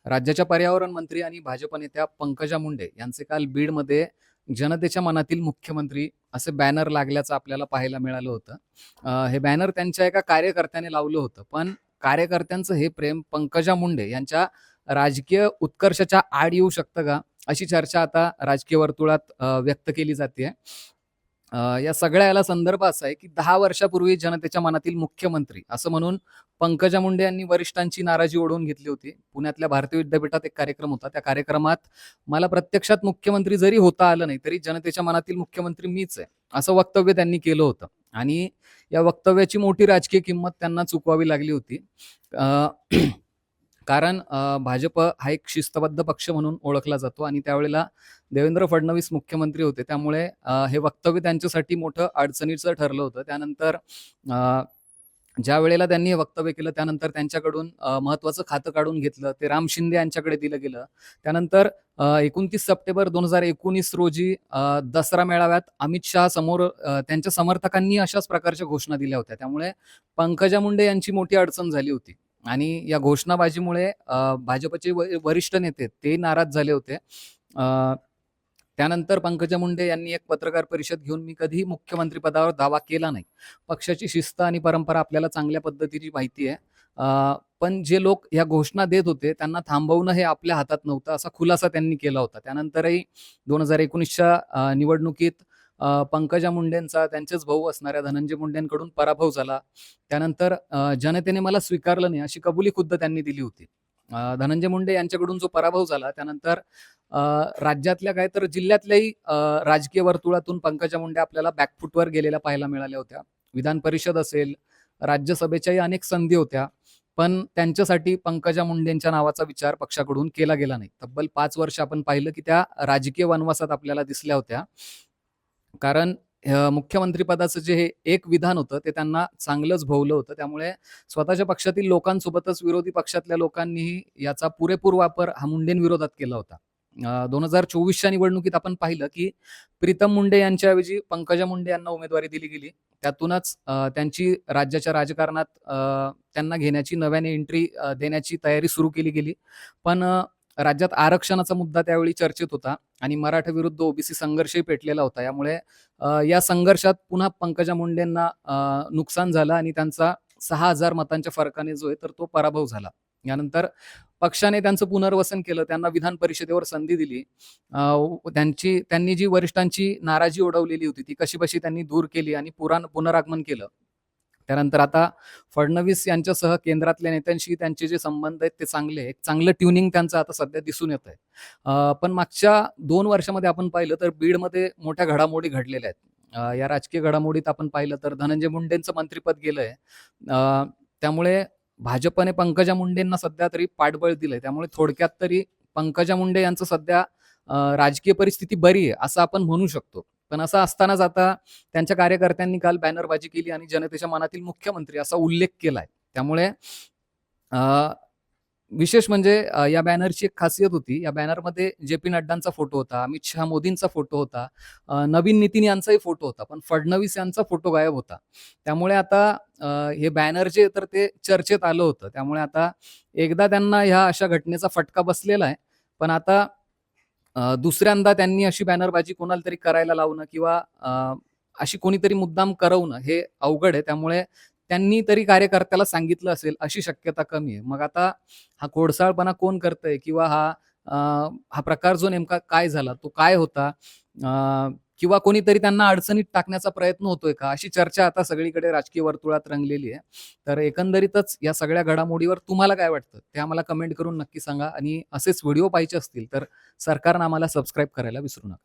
राज्याच्या पर्यावरण मंत्री आणि भाजप नेत्या पंकजा मुंडे यांचे काल बीडमध्ये जनतेच्या मनातील मुख्यमंत्री असे बॅनर लागल्याचं आपल्याला पाहायला मिळालं होतं. हे बॅनर त्यांच्या एका कार्यकर्त्याने लावलं होतं. पण कार्यकर्त्यांचं हे प्रेम पंकजा मुंडे यांच्या राजकीय उत्कर्षाच्या आड येऊ शकतं का? अशी चर्चा आता राजकीय वर्तुळात व्यक्त केली जाते. या सगळ्या याला संदर्भ असा आहे, की 10 वर्षापूर्वी जनतेच्या मनातील मुख्यमंत्री असं म्हणून पंकजा मुंडे यांनी वरिष्ठांची नाराजी ओढवून घेतली होती. पुण्यातल्या भारतीय विद्यापीठात एक कार्यक्रम होता. त्या कार्यक्रमात मला प्रत्यक्षात मुख्यमंत्री जरी होता आलं नाही, तरी जनतेच्या मनातील मुख्यमंत्री मीच आहे, असं वक्तव्य त्यांनी केलं होतं. आणि या वक्तव्याची मोठी राजकीय किंमत त्यांना चुकवावी लागली होती. अ, कारण भाजप हा एक शिस्तबद्ध पक्ष म्हणून ओळखला जातो आणि त्यावेळेला देवेंद्र फडणवीस मुख्यमंत्री होते. त्यामुळे हे वक्तव्य त्यांच्यासाठी मोठं अडचणीचं ठरलं होतं. त्यानंतर अ, ज्यावेळेला त्यांनी हे वक्तव्य केलं त्यानंतर त्यांच्याकडून महत्त्वाचं खातं काढून घेतलं. ते राम शिंदे यांच्याकडे दिलं गेलं. त्यानंतर 29 सप्टेंबर 2019 रोजी दसरा मेळाव्यात अमित शहा समोर त्यांच्या समर्थकांनी अशाच प्रकारच्या घोषणा दिल्या होत्या. त्यामुळे पंकजा मुंडे यांची मोठी अडचण झाली होती. आणि या घोषणाबाजीमुळे भाजपचे वरिष्ठ नेते ते नाराज झाले होते. त्यानंतर पंकजा मुंडे यांनी एक पत्रकार परिषद घेऊन मी कधीही मुख्यमंत्री पदावर दावा केला नाही. पक्षाची शिस्त आणि परंपरा आपल्याला चांगल्या पद्धतीची माहिती आहे. पण जे लोक या घोषणा देत होते त्यांना थांबवणं हे आपल्या हातात नव्हतं, असा खुलासा त्यांनी केला होता. त्यानंतरही 2019च्या निवडणुकीत पंकजा मुंडेंचा त्यांचेच भाऊ असणाऱ्या धनंजय मुंडेंकडून पराभव झाला. त्यानंतर जनतेने मला स्वीकारलं नाही अशी कबुली खुद्द त्यांनी दिली होती. धनंजय मुंडे यांच्याकडून जो पराभव झाला त्यानंतर राज्यातल्या काय तर जिल्ह्यातल्याही राजकीय वर्तुळातून पंकजा मुंडे आपल्याला बॅकफुटवर गेलेल्या पाहायला मिळाल्या होत्या. विधान परिषद असेल, राज्यसभेच्याही अनेक संधी होत्या. पण त्यांच्यासाठी पंकजा मुंडेंच्या नावाचा विचार पक्षाकडून केला गेला नाही. तब्बल 5 वर्ष आपण पाहिलं की त्या राजकीय वनवासात आपल्याला दिसल्या होत्या. कारण मुख्यमंत्री पदाचं जे हे एक विधान होतं ते त्यांना चांगलंच भोवलं होतं. त्यामुळे स्वतःच्या पक्षातील लोकांसोबतच विरोधी पक्षातल्या लोकांनीही याचा पुरेपूर वापर हा मुंडेंविरोधात केला होता. 2024च्या निवडणुकीत आपण पाहिलं की प्रीतम मुंडे यांच्याऐवजी पंकजा मुंडे यांना उमेदवारी दिली गेली. त्यातूनच त्यांची राज्याच्या राजकारणात त्यांना घेण्याची नव्याने एंट्री देण्याची तयारी सुरू केली गेली. पण राज्यात आरक्षणाचा मुद्दा त्यावेळी चर्चेत होता आणि मराठा विरुद्ध ओबीसी संघर्षही पेटलेला होता. यामुळे या संघर्षात पुन्हा पंकजा मुंडेंना नुकसान झालं आणि त्यांचा 6,000 मतांच्या फरकाने जो आहे तर तो पराभव झाला. यानंतर पक्षाने त्यांचं पुनर्वसन केलं. त्यांना विधान परिषदेवर संधी दिली. त्यांनी जी वरिष्ठांची नाराजी ओढवलेली होती ती कशीबशी त्यांनी दूर केली आणि पुनरागमन केलं. त्यानंतर आता फडणवीस यांच्यासह केंद्रातल्या नेत्यांशी त्यांचे जे संबंध आहेत ते चांगले आहेत. चांगलं ट्युनिंग त्यांचं आता सध्या दिसून येत आहे. पण मागच्या 2 वर्षामध्ये आपण पाहिलं तर बीडमध्ये मोठ्या घडामोडी घडलेल्या आहेत. या राजकीय घडामोडीत आपण पाहिलं तर धनंजय मुंडेंचं मंत्रिपद गेलंय. त्यामुळे भाजपने पंकजा मुंडेंना सध्या तरी पाठबळ दिलंय. त्यामुळे थोडक्यात तरी पंकजा मुंडे यांचं सध्या राजकीय परिस्थिती बरी आहे असं आपण म्हणू शकतो. पण असं असतानाच आता त्यांच्या कार्यकर्त्यांनी काल बॅनरबाजी केली आणि जनतेच्या मनातील मुख्यमंत्री असा उल्लेख केलाय. त्यामुळे विशेष म्हणजे या बॅनरची एक खासियत होती. या बॅनरमध्ये जे.पी. नड्डांचा फोटो होता, अमित शहा मोदींचा फोटो होता, नवीन नितीन यांचाही फोटो होता. पण फडणवीस यांचा फोटो गायब होता. त्यामुळे आता हे बॅनर जे तर ते चर्चेत आलं होतं. त्यामुळे आता एकदा त्यांना ह्या अशा घटनेचा फटका बसलेला आहे. पण आता दुसऱ्यांदा त्यांनी अशी बॅनरबाजी कोणाला तरी करायला लावणं किंवा अशी कोणीतरी मुद्दाम करवणं हे अवघड आहे. त्यामुळे त्यांनी तरी कार्यकर्त्याला सांगितलं असेल अशी शक्यता कमी आहे. मग आता हा खोडसाळपणा कोण करतंय किंवा हा प्रकार जो नेमका काय झाला, तो काय होता, किंवा कोणीतरी त्यांना अडचणीत टाकण्याचा प्रयत्न होतोय का, अशी चर्चा आता सगळीकडे राजकीय वर्तुळात रंगलेली आहे. तर एकंदरीतच या सगळ्या घडामोडीवर तुम्हाला काय वाटतं ते आम्हाला कमेंट करून नक्की सांगा आणि असेच व्हिडिओ पाहायचे असतील तर सरकारनं आम्हाला सबस्क्राईब करायला विसरू नका.